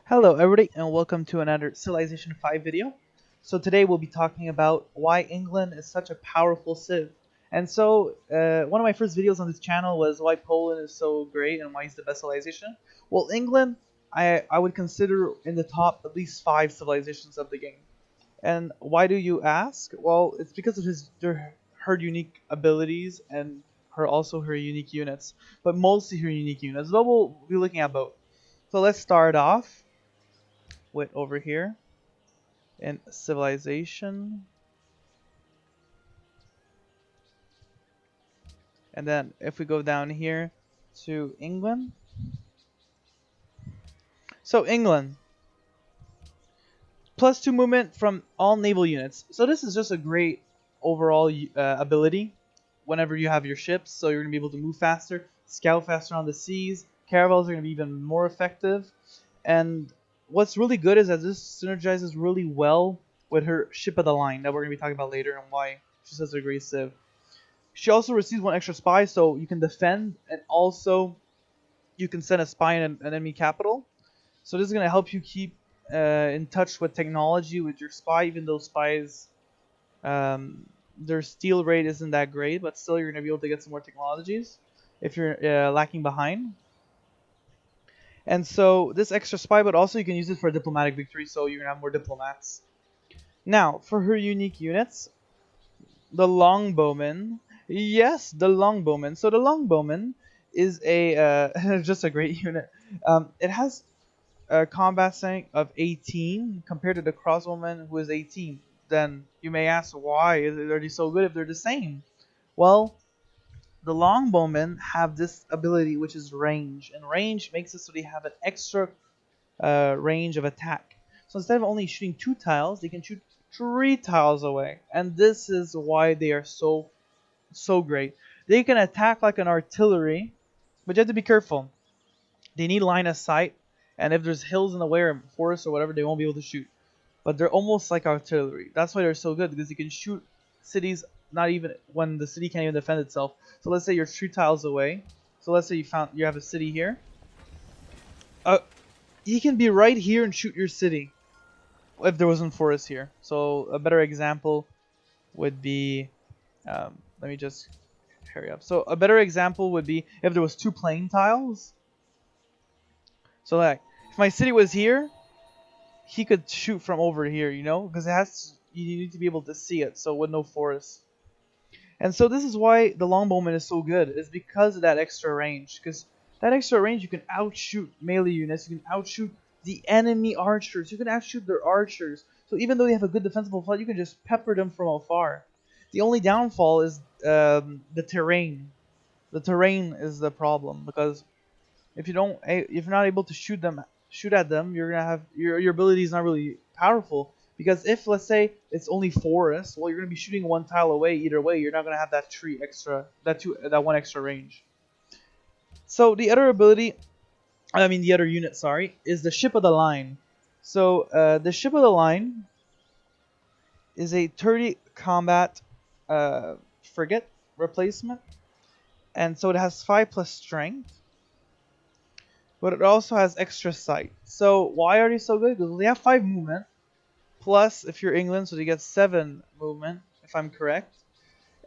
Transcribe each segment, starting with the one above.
Hello everybody and welcome to another Civilization 5 video. So today we'll be talking about why England is such a powerful civ. And so one of my first videos on this channel was why Poland is so great and why it's the best civilization. Well, England I would consider in the top at least 5 civilizations of the game. And why do you ask? Well, it's because of her unique abilities and her unique units, but mostly her unique units. Though we'll be looking at both. So let's start off with over here in civilization, and then if we go down here to England, so England +2 movement from all naval units. So this is just a great overall ability whenever you have your ships, so you're going to be able to move faster, scout faster on the seas. Caravels are going to be even more effective, and what's really good is that this synergizes really well with her ship of the line that we're going to be talking about later and why she's such a great civ. She also receives 1 extra spy, so you can defend, and also you can send a spy in an enemy capital. So this is going to help you keep in touch with technology with your spy, even though spies, their steal rate isn't that great, but still you're going to be able to get some more technologies if you're lacking behind. And so this extra spy, but also you can use it for a diplomatic victory, so you're going to have more diplomats. Now, for her unique units, the longbowman. Yes, the longbowman. So the longbowman is a just a great unit. It has a combat rank of 18 compared to the crossbowman who is 18. Then you may ask, why are they so good if they're the same? Well, the longbowmen have this ability which is range, and range makes it so they have an extra range of attack. So instead of only shooting 2 tiles, they can shoot 3 tiles away, and this is why they are so great. They can attack like an artillery, but you have to be careful. They need line of sight, and if there's hills in the way or forests or whatever, they won't be able to shoot. But they're almost like artillery. That's why they're so good, because you can shoot cities not even when the city can't even defend itself. So let's say you're 3 tiles away. So let's say you have a city here. Uh, you can be right here and shoot your city if there wasn't forest here. So a better example would be, let me just hurry up. So a better example would be if there was 2 plain tiles. So like if my city was here, he could shoot from over here, because you need to be able to see it. So with no forest. And so this is why the longbowman is so good, is because of that extra range. Because that extra range, you can outshoot melee units, you can outshoot the enemy archers, you can outshoot their archers. So even though they have a good defensible fight, you can just pepper them from afar. The only downfall is the terrain. The terrain is the problem, because if you're not able to shoot at them, you're gonna have your ability is not really powerful. Because if, let's say, it's only forest, well, you're gonna be shooting 1 tile away either way. You're not gonna have that 1 extra range. So the other ability, the other unit, sorry, is the ship of the line. So the ship of the line is a 30 combat frigate replacement, and so it has 5 plus strength, but it also has extra sight. So why are they so good? Because they have 5 movement, plus if you're England, so they get 7 movement, if I'm correct.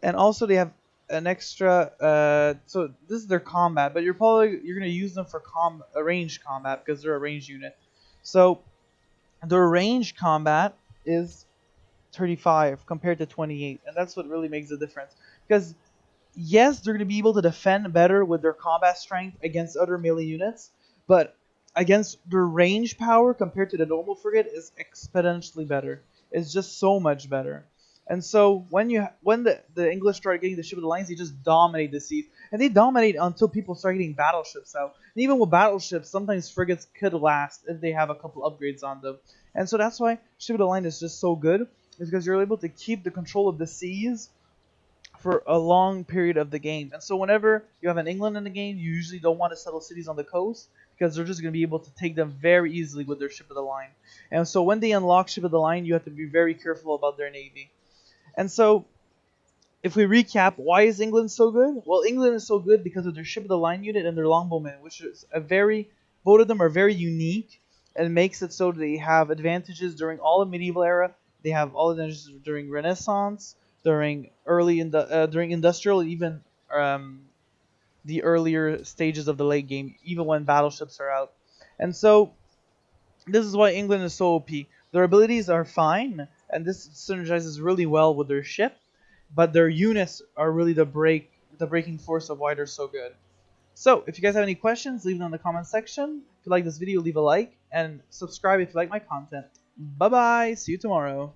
And also they have an extra, so this is their combat, but you're going to use them for a ranged combat because they're a ranged unit. So their ranged combat is 35 compared to 28, and that's what really makes the difference. Because yes, they're going to be able to defend better with their combat strength against other melee units, but against their range power compared to the normal frigate is exponentially better. It's just so much better. And so when the English start getting the ship of the lines, they just dominate the seas, and they dominate until people start getting battleships out. And even with battleships, sometimes frigates could last if they have a couple upgrades on them. And so that's why ship of the line is just so good, is because you're able to keep the control of the seas for a long period of the game. And so whenever you have an England in the game, you usually don't want to settle cities on the coast, because they're just going to be able to take them very easily with their ship of the line. And so when they unlock ship of the line, you have to be very careful about their navy. And so if we recap, why is England so good? Well, England is so good because of their ship of the line unit and their longbowmen, which is both of them are very unique. and makes it so they have advantages during all the medieval era. They have all advantages during Renaissance, during industrial, even um, the earlier stages of the late game, even when battleships are out. And so this is why England is so OP. Their abilities are fine, and this synergizes really well with their ship, but their units are really the breaking force of why they're so good. So, if you guys have any questions, leave them in the comment section. If you like this video, leave a like, and subscribe if you like my content. Bye bye, see you tomorrow.